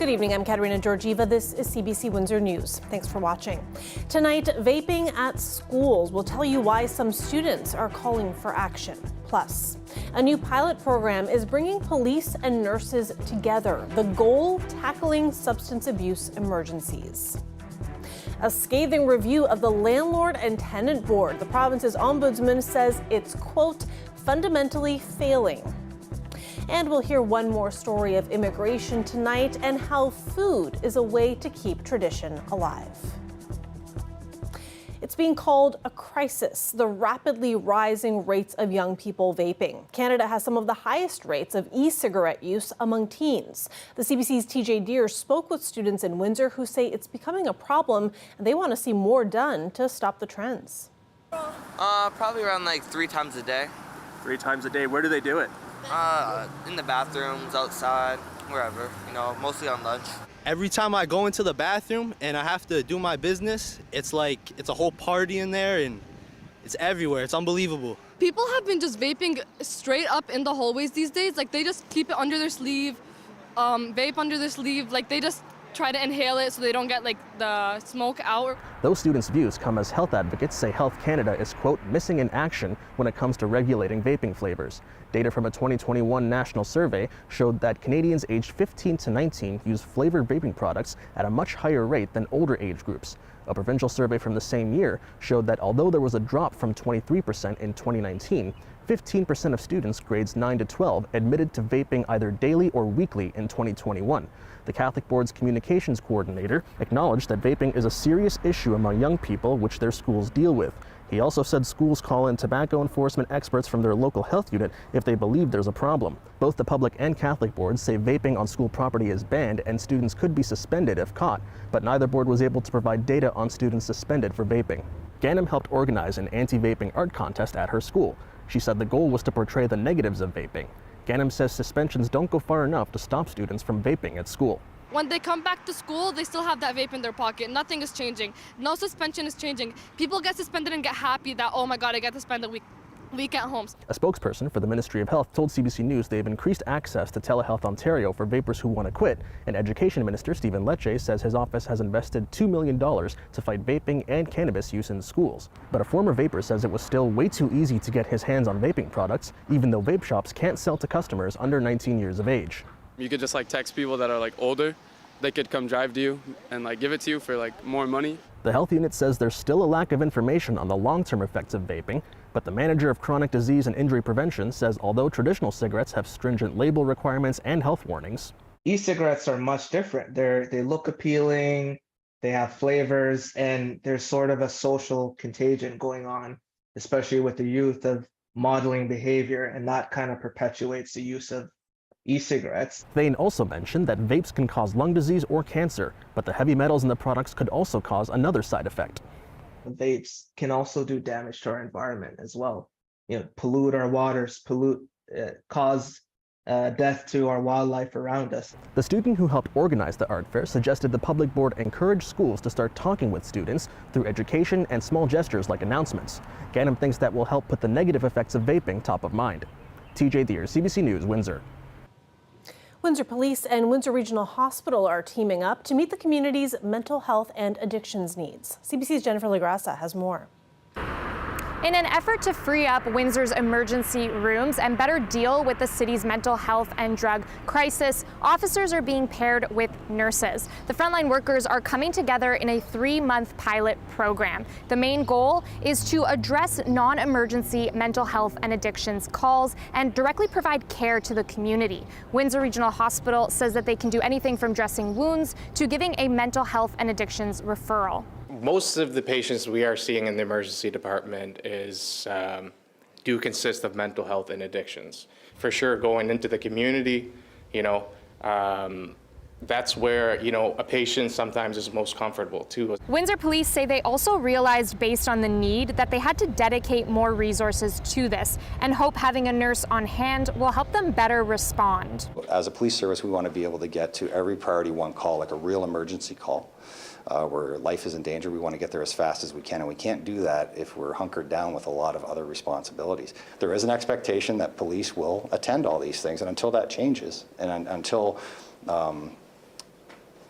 Good evening, I'm Katerina Georgieva. This is CBC Windsor News. Thanks for watching. Tonight, vaping at schools. We'll tell you why some students are calling for action. Plus, a new pilot program is bringing police and nurses together. The goal, tackling substance abuse emergencies. A scathing review of the Landlord and Tenant Board. The province's ombudsman says it's, quote, fundamentally failing. And we'll hear one more story of immigration tonight and how food is a way to keep tradition alive. It's being called a crisis, the rapidly rising rates of young people vaping. Canada has some of the highest rates of e-cigarette use among teens. The CBC's TJ Deere spoke with students in Windsor who say it's becoming a problem and they want to see more done to stop the trends. Probably around like 3 times a day. 3 times a day. Where do they do it? In the bathrooms, outside, wherever, mostly on lunch. Every time I go into the bathroom and I have to do my business, it's like it's a whole party in there and it's everywhere. It's unbelievable. People have been just vaping straight up in the hallways these days. Like they just keep it under their sleeve, vape under their sleeve. Like they just try to inhale it so they don't get like the smoke out. Those students' views come as health advocates say Health Canada is, quote, missing in action when it comes to regulating vaping flavors. Data from a 2021 national survey showed that Canadians aged 15 to 19 use flavored vaping products at a much higher rate than older age groups. A provincial survey from the same year showed that although there was a drop from 23% in 2019, 15% of students grades 9 to 12 admitted to vaping either daily or weekly in 2021. The Catholic Board's communications coordinator acknowledged that vaping is a serious issue among young people, which their schools deal with. He also said schools call in tobacco enforcement experts from their local health unit if they believe there's a problem. Both the public and Catholic boards say vaping on school property is banned and students could be suspended if caught, but neither board was able to provide data on students suspended for vaping. Ganem helped organize an anti-vaping art contest at her school. She said the goal was to portray the negatives of vaping. Ganem says suspensions don't go far enough to stop students from vaping at school. When they come back to school, they still have that vape in their pocket. Nothing is changing. No suspension is changing. People get suspended and get happy that, oh my God, I get to spend a week at home. A spokesperson for the Ministry of Health told CBC News they've increased access to Telehealth Ontario for vapers who want to quit, and Education Minister Stephen Lecce says his office has invested $2 million to fight vaping and cannabis use in schools. But a former vapor says it was still way too easy to get his hands on vaping products, even though vape shops can't sell to customers under 19 years of age. You could just text people that are older. They could come drive to you and give it to you for more money. The health unit says there's still a lack of information on the long-term effects of vaping, but the manager of chronic disease and injury prevention says although traditional cigarettes have stringent label requirements and health warnings, e-cigarettes are much different. They look appealing, they have flavors, and there's sort of a social contagion going on, especially with the youth, of modeling behavior, and that kind of perpetuates the use of e-cigarettes. Thane also mentioned that vapes can cause lung disease or cancer, but the heavy metals in the products could also cause another side effect. Vapes can also do damage to our environment as well. Pollute our waters, cause death to our wildlife around us. The student who helped organize the art fair suggested the public board encourage schools to start talking with students through education and small gestures like announcements. Ganem thinks that will help put the negative effects of vaping top of mind. TJ Deere, CBC News, Windsor. Windsor Police and Windsor Regional Hospital are teaming up to meet the community's mental health and addictions needs. CBC's Jennifer LaGrassa has more. In an effort to free up Windsor's emergency rooms and better deal with the city's mental health and drug crisis, officers are being paired with nurses. The frontline workers are coming together in a 3-month pilot program. The main goal is to address non-emergency mental health and addictions calls and directly provide care to the community. Windsor Regional Hospital says that they can do anything from dressing wounds to giving a mental health and addictions referral. Most of the patients we are seeing in the emergency department do consist of mental health and addictions. For sure, going into the community, that's where, a patient sometimes is most comfortable too. Windsor Police say they also realized, based on the need, that they had to dedicate more resources to this and hope having a nurse on hand will help them better respond. As a police service, we want to be able to get to every priority 1 call, like a real emergency call. Where life is in danger, we want to get there as fast as we can, and we can't do that if we're hunkered down with a lot of other responsibilities. There is an expectation that police will attend all these things, and until that changes, and until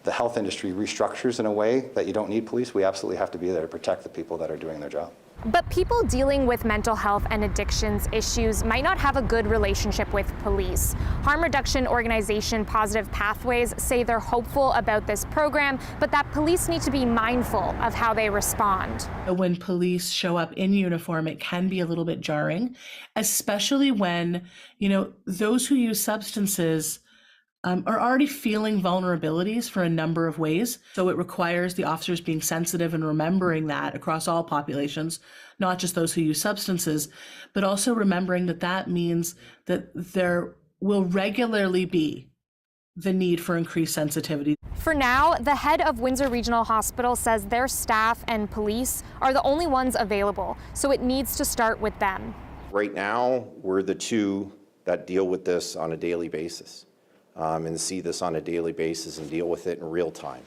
the health industry restructures in a way that you don't need police, we absolutely have to be there to protect the people that are doing their job. But people dealing with mental health and addictions issues might not have a good relationship with police. Harm reduction organization Positive Pathways say they're hopeful about this program, but that police need to be mindful of how they respond. When police show up in uniform, it can be a little bit jarring, especially when, those who use substances are already feeling vulnerabilities for a number of ways. So it requires the officers being sensitive and remembering that across all populations, not just those who use substances, but also remembering that that means that there will regularly be the need for increased sensitivity. For now, the head of Windsor Regional Hospital says their staff and police are the only ones available, so it needs to start with them. Right now, we're the two that deal with this on a daily basis. And see this on a daily basis and deal with it in real time.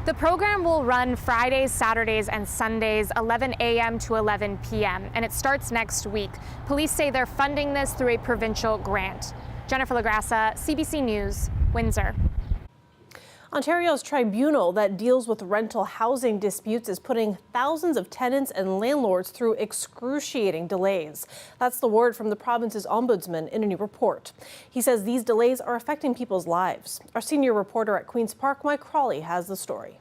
The program will run Fridays, Saturdays, and Sundays, 11 a.m. to 11 p.m., and it starts next week. Police say they're funding this through a provincial grant. Jennifer LaGrassa, CBC News, Windsor. Ontario's tribunal that deals with rental housing disputes is putting thousands of tenants and landlords through excruciating delays. That's the word from the province's ombudsman in a new report. He says these delays are affecting people's lives. Our senior reporter at Queen's Park, Mike Crawley, has the story.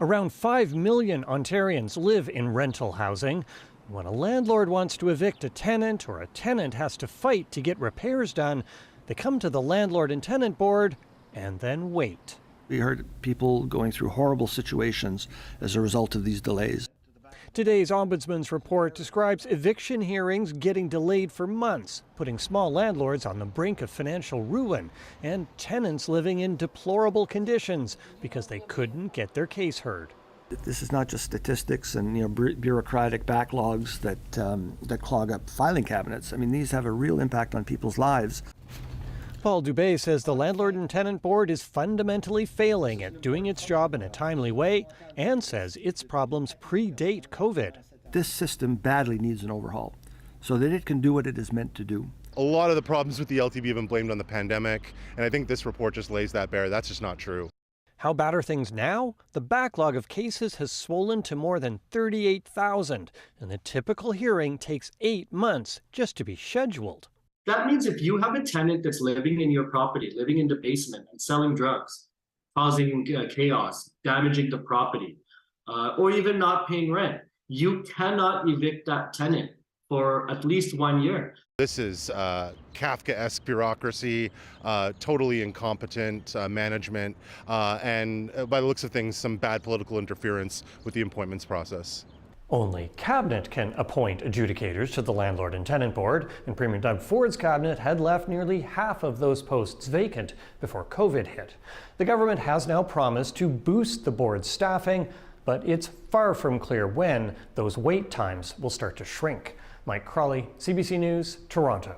Around 5 million Ontarians live in rental housing. When a landlord wants to evict a tenant or a tenant has to fight to get repairs done, they come to the Landlord and Tenant Board and then wait. We heard people going through horrible situations as a result of these delays. Today's Ombudsman's report describes eviction hearings getting delayed for months, putting small landlords on the brink of financial ruin, and tenants living in deplorable conditions because they couldn't get their case heard. This is not just statistics and bureaucratic backlogs that clog up filing cabinets. I mean, these have a real impact on people's lives. Paul Dubé says the Landlord and Tenant Board is fundamentally failing at doing its job in a timely way and says its problems predate COVID. This system badly needs an overhaul so that it can do what it is meant to do. A lot of the problems with the LTB have been blamed on the pandemic, and I think this report just lays that bare. That's just not true. How bad are things now? The backlog of cases has swollen to more than 38,000, and the typical hearing takes 8 months just to be scheduled. That means if you have a tenant that's living in your property, living in the basement and selling drugs, causing chaos, damaging the property, or even not paying rent, you cannot evict that tenant for at least 1 year. This is Kafkaesque bureaucracy, totally incompetent management, and by the looks of things, some bad political interference with the appointments process. Only Cabinet can appoint adjudicators to the Landlord and Tenant Board, and Premier Doug Ford's cabinet had left nearly half of those posts vacant before COVID hit. The government has now promised to boost the board's staffing, but it's far from clear when those wait times will start to shrink. Mike Crawley, CBC News, Toronto.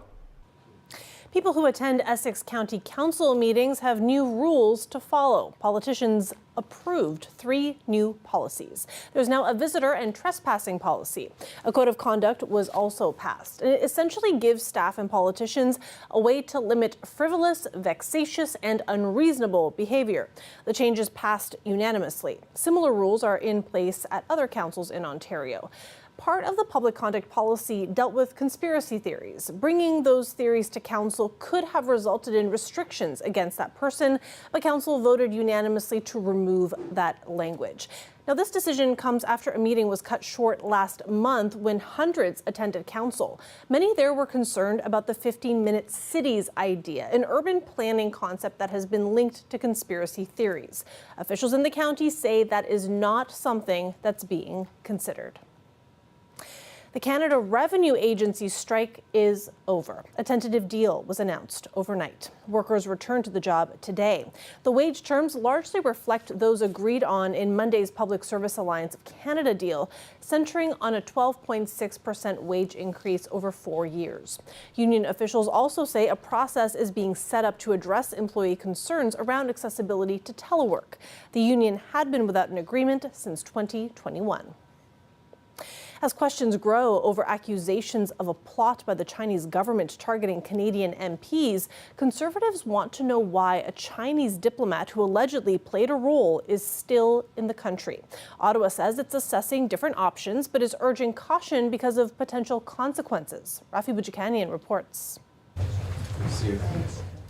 People who attend Essex County Council meetings have new rules to follow. Politicians approved 3 new policies. There's now a visitor and trespassing policy. A code of conduct was also passed. It essentially gives staff and politicians a way to limit frivolous, vexatious, and unreasonable behavior. The changes passed unanimously. Similar rules are in place at other councils in Ontario. Part of the public conduct policy dealt with conspiracy theories. Bringing those theories to council could have resulted in restrictions against that person, but council voted unanimously to remove that language. Now, this decision comes after a meeting was cut short last month when hundreds attended council. Many there were concerned about the 15-minute cities idea, an urban planning concept that has been linked to conspiracy theories. Officials in the county say that is not something that's being considered. The Canada Revenue Agency's strike is over. A tentative deal was announced overnight. Workers returned to the job today. The wage terms largely reflect those agreed on in Monday's Public Service Alliance of Canada deal, centering on a 12.6% wage increase over 4 years. Union officials also say a process is being set up to address employee concerns around accessibility to telework. The union had been without an agreement since 2021. As questions grow over accusations of a plot by the Chinese government targeting Canadian MPs, Conservatives want to know why a Chinese diplomat who allegedly played a role is still in the country. Ottawa says it's assessing different options, but is urging caution because of potential consequences. Rafi Bujikanian reports.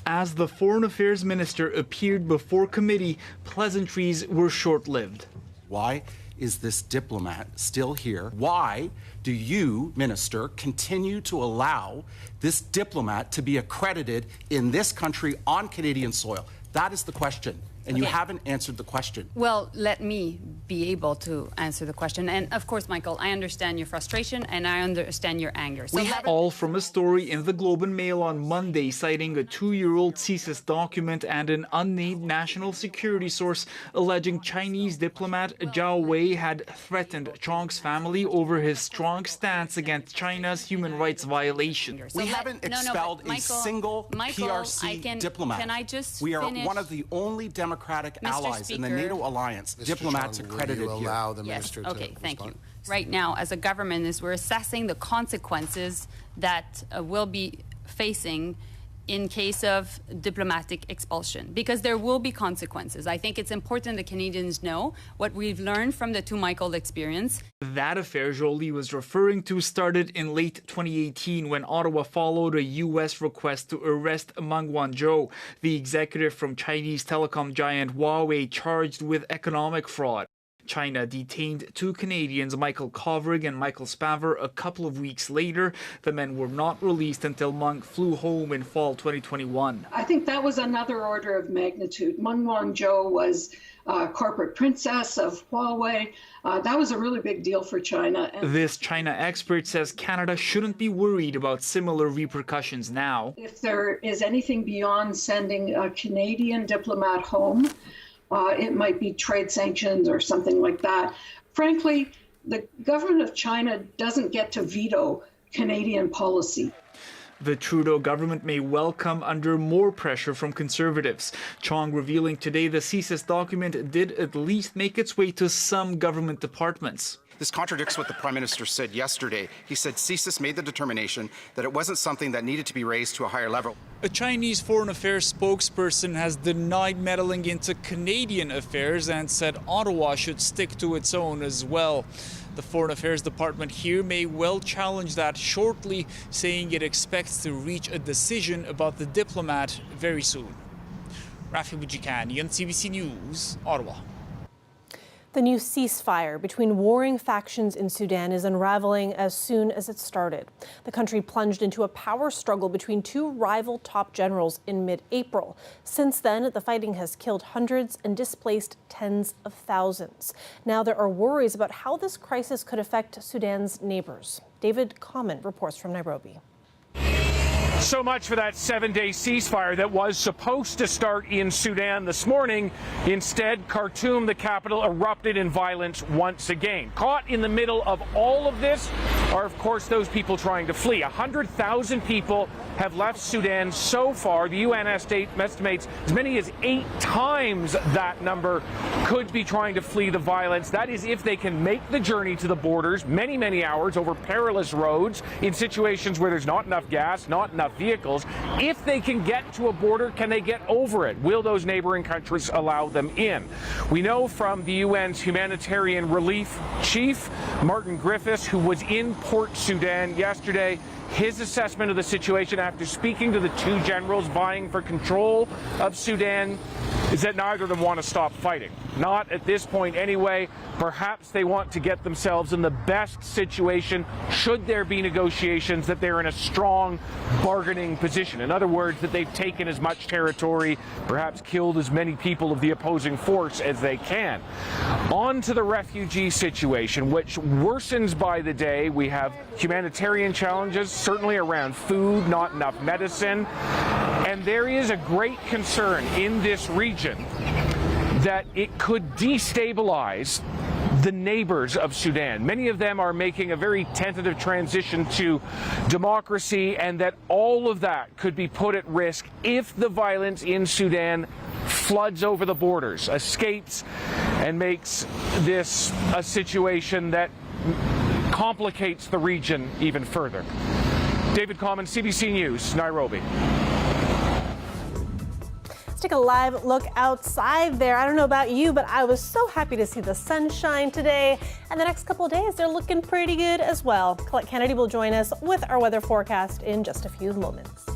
As the Foreign Affairs Minister appeared before committee, pleasantries were short-lived. Why is this diplomat still here? Why do you, Minister, continue to allow this diplomat to be accredited in this country on Canadian soil? That is the question. And you haven't answered the question. Well, let me be able to answer the question. And of course, Michael, I understand your frustration and I understand your anger. So All from a story in the Globe and Mail on Monday citing a 2-year-old CSIS document and an unnamed national security source alleging Chinese diplomat Zhao Wei had threatened Chong's family over his strong stance against China's human rights violations. We haven't expelled a single PRC diplomat. Can I just We are finish? one of the only democratic allies in the NATO alliance. Diplomats accredited here. Yes. Okay, thank you. Right now, as a government, is we're assessing the consequences that we'll be facing in case of diplomatic expulsion, because there will be consequences. I think it's important that Canadians know what we've learned from the two Michael experience. That affair Jolie was referring to started in late 2018 when Ottawa followed a U.S. request to arrest Meng Wanzhou, the executive from Chinese telecom giant Huawei, charged with economic fraud. China detained 2 Canadians, Michael Kovrig and Michael Spavor, a couple of weeks later. The men were not released until Meng flew home in fall 2021. I think that was another order of magnitude. Meng Wanzhou was corporate princess of Huawei. That was a really big deal for China. This China expert says Canada shouldn't be worried about similar repercussions now. If there is anything beyond sending a Canadian diplomat home, it might be trade sanctions or something like that. Frankly, the government of China doesn't get to veto Canadian policy. The Trudeau government may well come under more pressure from Conservatives. Chong revealing today the CSIS document did at least make its way to some government departments. This contradicts what the Prime Minister said yesterday. He said CSIS made the determination that it wasn't something that needed to be raised to a higher level. A Chinese Foreign Affairs spokesperson has denied meddling into Canadian affairs and said Ottawa should stick to its own as well. The Foreign Affairs Department here may well challenge that shortly, saying it expects to reach a decision about the diplomat very soon. Rafi Bujikanian, CBC News, Ottawa. The new ceasefire between warring factions in Sudan is unraveling as soon as it started. The country plunged into a power struggle between 2 rival top generals in mid-April. Since then, the fighting has killed hundreds and displaced tens of thousands. Now there are worries about how this crisis could affect Sudan's neighbors. David Common reports from Nairobi. So much for that 7-day ceasefire that was supposed to start in Sudan this morning. Instead, Khartoum, the capital, erupted in violence once again. Caught in the middle of all of this are, of course, those people trying to flee. 100,000 people have left Sudan so far. The UN estimates as many as 8 times that number could be trying to flee the violence. That is if they can make the journey to the borders, many, many hours over perilous roads in situations where there's not enough gas, not enough vehicles. If they can get to a border, can they get over it? Will those neighboring countries allow them in? We know from the UN's humanitarian relief chief, Martin Griffiths, who was in Port Sudan yesterday, his assessment of the situation after speaking to the 2 generals vying for control of Sudan is that neither of them want to stop fighting. Not at this point anyway. Perhaps they want to get themselves in the best situation, should there be negotiations, that they're in a strong bargaining position. In other words, that they've taken as much territory, perhaps killed as many people of the opposing force as they can. On to the refugee situation, which worsens by the day. We have humanitarian challenges, certainly around food, not enough medicine. And there is a great concern in this region that it could destabilize the neighbors of Sudan. Many of them are making a very tentative transition to democracy, and that all of that could be put at risk if the violence in Sudan floods over the borders, escapes, and makes this a situation that complicates the region even further. David Common, CBC News, Nairobi. Let's take a live look outside there. I don't know about you, but I was so happy to see the sunshine today. And the next couple of days, they're looking pretty good as well. Colette Kennedy will join us with our weather forecast in just a few moments.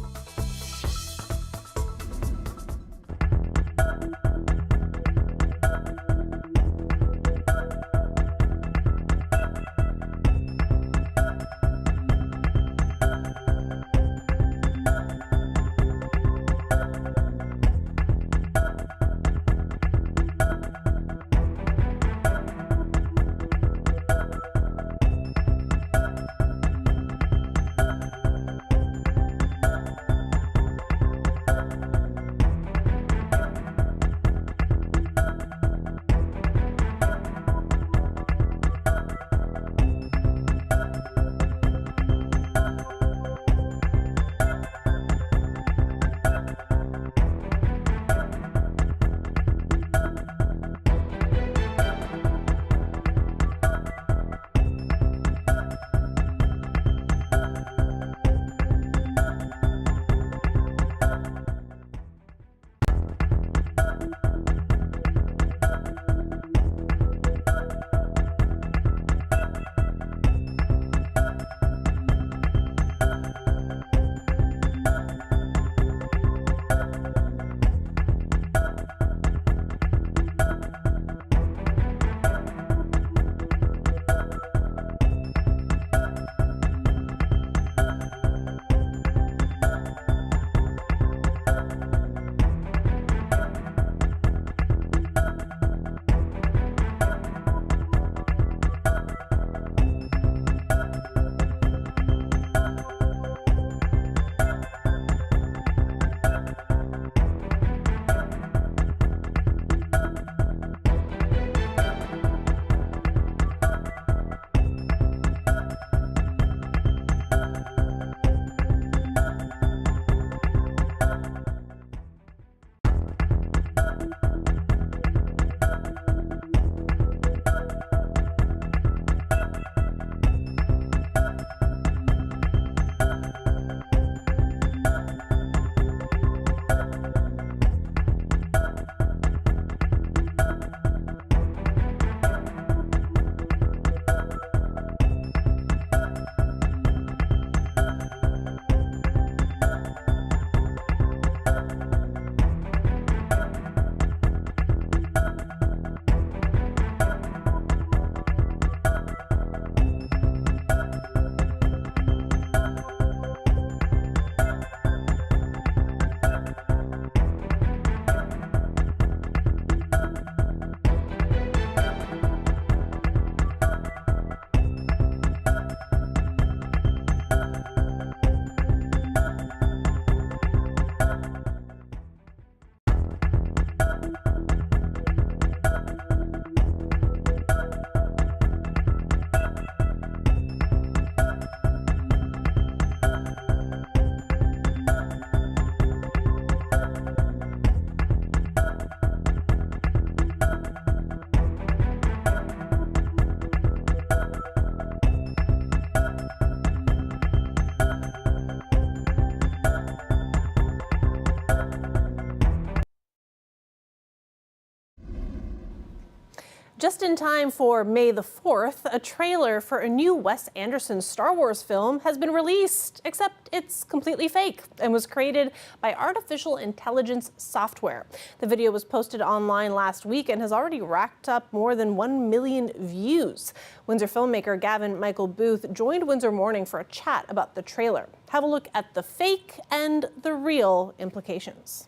Just in time for May the 4th, a trailer for a new Wes Anderson Star Wars film has been released, except it's completely fake and was created by artificial intelligence software. The video was posted online last week and has already racked up more than 1 million views. Windsor filmmaker Gavin Michael Booth joined Windsor Morning for a chat about the trailer. Have a look at the fake and the real implications.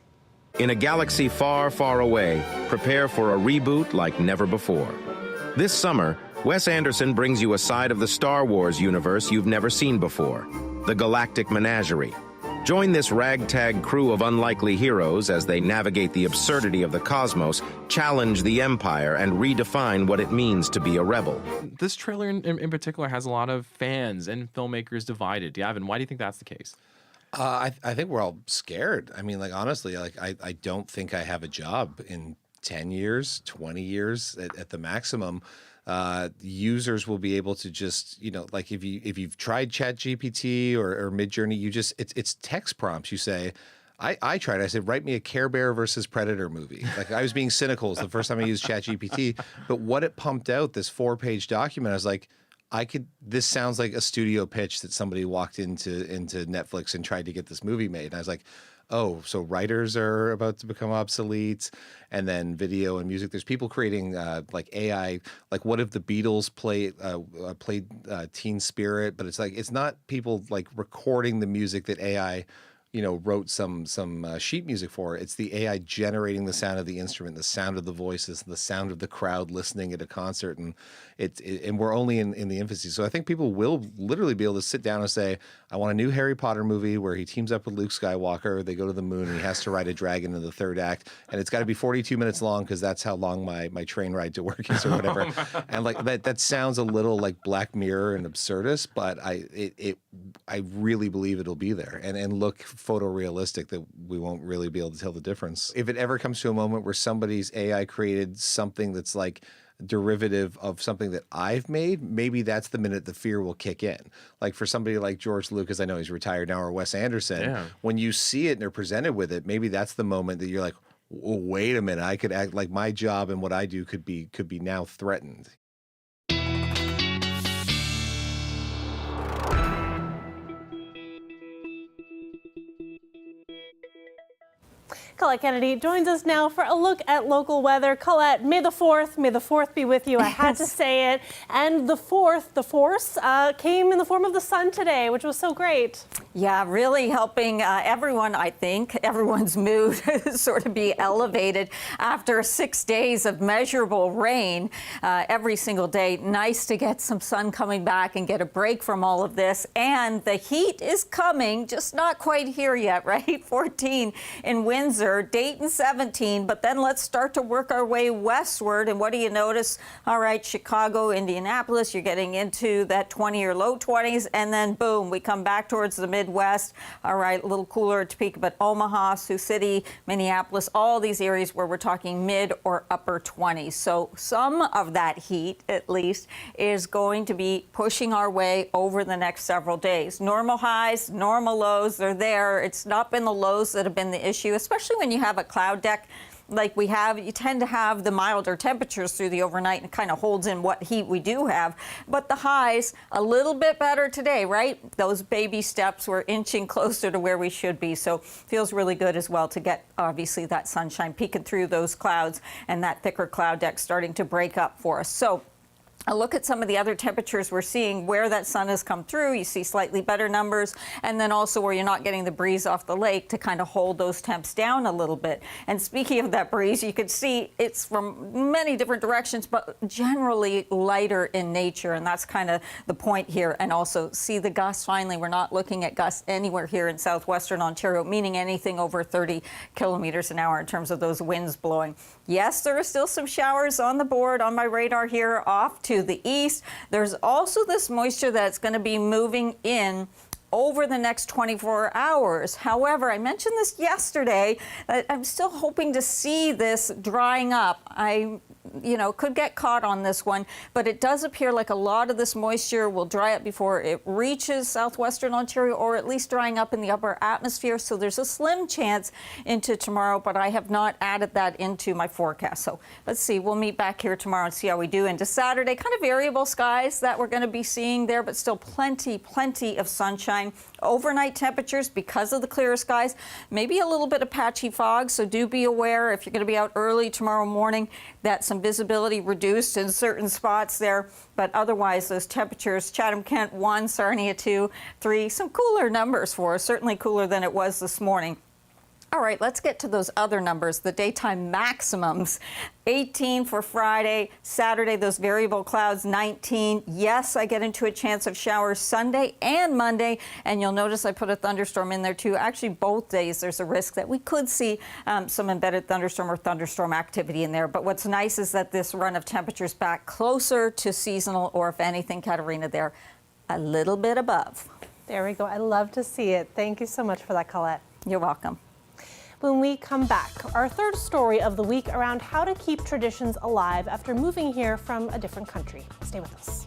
In a galaxy far, far away, prepare for a reboot like never before. This summer, Wes Anderson brings you a side of the Star Wars universe you've never seen before, the Galactic Menagerie. Join this ragtag crew of unlikely heroes as they navigate the absurdity of the cosmos, challenge the Empire, and redefine what it means to be a rebel. This trailer in particular has a lot of fans and filmmakers divided. Gavin, why do you think that's the case? I think we're all scared. I mean, like, honestly, like, I don't think I have a job in 10 years, 20 years at the maximum. Users will be able to just, like if you've tried ChatGPT or Midjourney, it's text prompts. You say, I tried. I said, write me a Care Bear versus Predator movie. Like, I was being cynical. It's the first time I used ChatGPT, but what it pumped out, this 4-page document, I was like, this sounds like a studio pitch that somebody walked into Netflix and tried to get this movie made. And I was like, oh, so writers are about to become obsolete, and then video and music. There's people creating like AI. Like, what if the Beatles played Teen Spirit? But it's not people like recording the music that AI wrote some sheet music for. It's the AI generating the sound of the instrument, the sound of the voices, the sound of the crowd listening at a concert, and and we're only in the infancy. So I think people will literally be able to sit down and say, I want a new Harry Potter movie where he teams up with Luke Skywalker, they go to the moon, and he has to ride a dragon in the third act, and it's got to be 42 minutes long because that's how long my train ride to work is or whatever. And like that sounds a little like Black Mirror and absurdist, but I really believe it'll be there and look photorealistic, that we won't really be able to tell the difference. If it ever comes to a moment where somebody's AI created something that's like derivative of something that I've made, maybe that's the minute the fear will kick in. Like for somebody like George Lucas, I know he's retired now, or Wes Anderson, when you see it and they're presented with it, maybe that's the moment that you're like, oh, wait a minute, I could act like my job and what I do could be now threatened. Colette Kennedy joins us now for a look at local weather. Colette, may the 4th be with you. I had to say it. And the force came in the form of the sun today, which was so great. Yeah, really helping everyone, I think. Everyone's mood sort of be elevated after 6 days of measurable rain every single day. Nice to get some sun coming back and get a break from all of this. And the heat is coming, just not quite here yet, right? 14 in Windsor, Dayton 17, but then let's start to work our way westward. And what do you notice? All right, Chicago, Indianapolis, you're getting into that 20 or low 20s, and then boom, we come back towards the Midwest. All right, a little cooler at Topeka, but Omaha, Sioux City, Minneapolis, all these areas where we're talking mid or upper 20s. So some of that heat, at least, is going to be pushing our way over the next several days. Normal highs, normal lows, they're there. It's not been the lows that have been the issue, especially when you have a cloud deck like we have. You tend to have the milder temperatures through the overnight and kind of holds in what heat we do have. But the highs, a little bit better today, right? Those baby steps, we're inching closer to where we should be. So feels really good as well to get, obviously, that sunshine peeking through those clouds and that thicker cloud deck starting to break up for us. So a look at some of the other temperatures we're seeing where that sun has come through. You see slightly better numbers, and then also where you're not getting the breeze off the lake to kind of hold those temps down a little bit. And speaking of that breeze, you can see it's from many different directions, but generally lighter in nature, and that's kind of the point here. And also see the gusts. Finally, we're not looking at gusts anywhere here in southwestern Ontario, meaning anything over 30 kilometers an hour in terms of those winds blowing. Yes, there are still some showers on the board on my radar here off to the east. There's also this moisture that's going to be moving in over the next 24 hours. However, I mentioned this yesterday, that I'm still hoping to see this drying up. I could get caught on this one, but it does appear like a lot of this moisture will dry up before it reaches southwestern Ontario, or at least drying up in the upper atmosphere. So there's a slim chance into tomorrow, but I have not added that into my forecast. So let's see, we'll meet back here tomorrow and see how we do into Saturday. Kind of variable skies that we're going to be seeing there, but still plenty of sunshine. Overnight temperatures, because of the clearer skies, maybe a little bit of patchy fog, so do be aware if you're going to be out early tomorrow morning that some visibility reduced in certain spots there. But otherwise, those temperatures, Chatham-Kent 1, Sarnia 2, 3, some cooler numbers for us, certainly cooler than it was this morning. All right, let's get to those other numbers, the daytime maximums. 18 for Friday, Saturday, those variable clouds, 19. Yes, I get into a chance of showers Sunday and Monday, and you'll notice I put a thunderstorm in there too. Actually, both days there's a risk that we could see some embedded thunderstorm or thunderstorm activity in there. But what's nice is that this run of temperatures back closer to seasonal, or if anything, Katarina, there a little bit above. There we go. I love to see it. Thank you so much for that, Colette. You're welcome. When we come back, our third story of the week around how to keep traditions alive after moving here from a different country. Stay with us.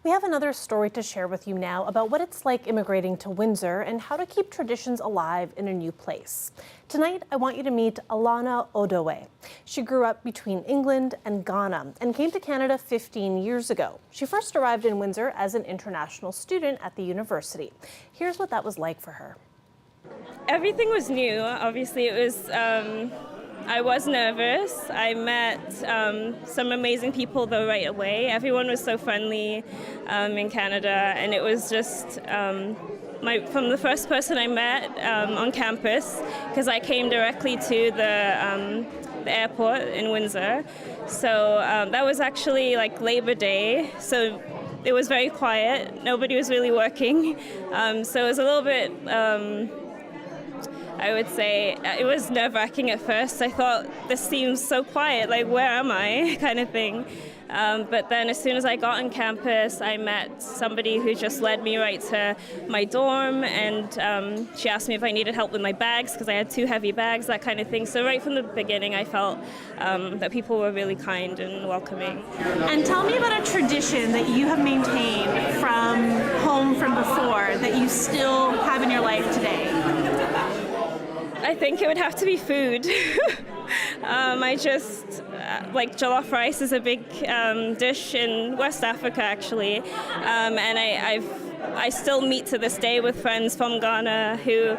We have another story to share with you now about what it's like immigrating to Windsor and how to keep traditions alive in a new place. Tonight, I want you to meet Alana Odowe. She grew up between England and Ghana and came to Canada 15 years ago. She first arrived in Windsor as an international student at the university. Here's what that was like for her. Everything was new. Obviously, it was. I was nervous. I met some amazing people though right away. Everyone was so friendly in Canada, and it was just from the first person I met on campus, because I came directly to the airport in Windsor. So that was actually like Labor Day. So it was very quiet. Nobody was really working. So it was a little bit I would say it was nerve-wracking at first. I thought, this seems so quiet, like where am I, kind of thing. But then as soon as I got on campus, I met somebody who just led me right to my dorm, and she asked me if I needed help with my bags because I had 2 heavy bags, that kind of thing. So right from the beginning, I felt that people were really kind and welcoming. And tell me about a tradition that you have maintained from home from before that you still have in your life today. I think it would have to be food. I just, like jollof rice is a big dish in West Africa, actually. And I still meet to this day with friends from Ghana who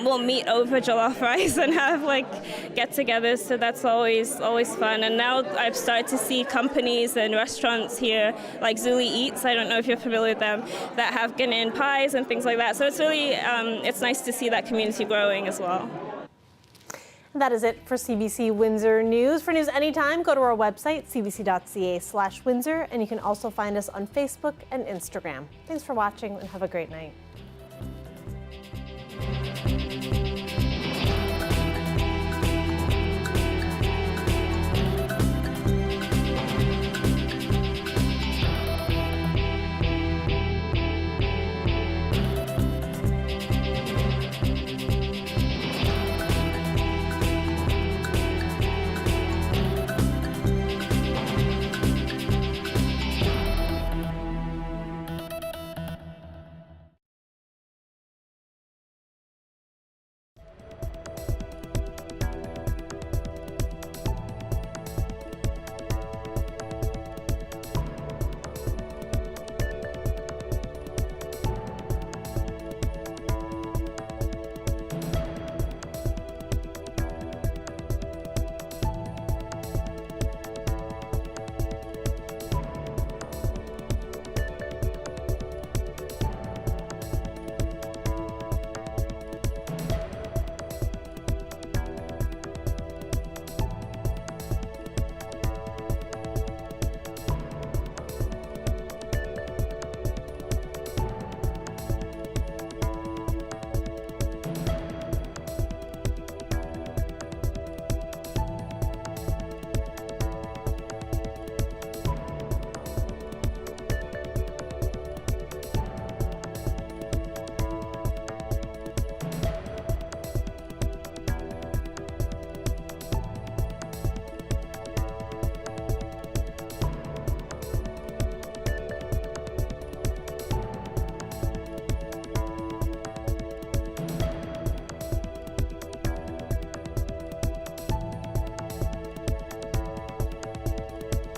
will meet over jollof rice and have like get-togethers, so that's always fun. And now I've started to see companies and restaurants here, like Zuli Eats, I don't know if you're familiar with them, that have Ghanaian pies and things like that. So it's really, it's nice to see that community growing as well. That is it for CBC Windsor News. For news anytime, go to our website, cbc.ca/Windsor, and you can also find us on Facebook and Instagram. Thanks for watching and have a great night.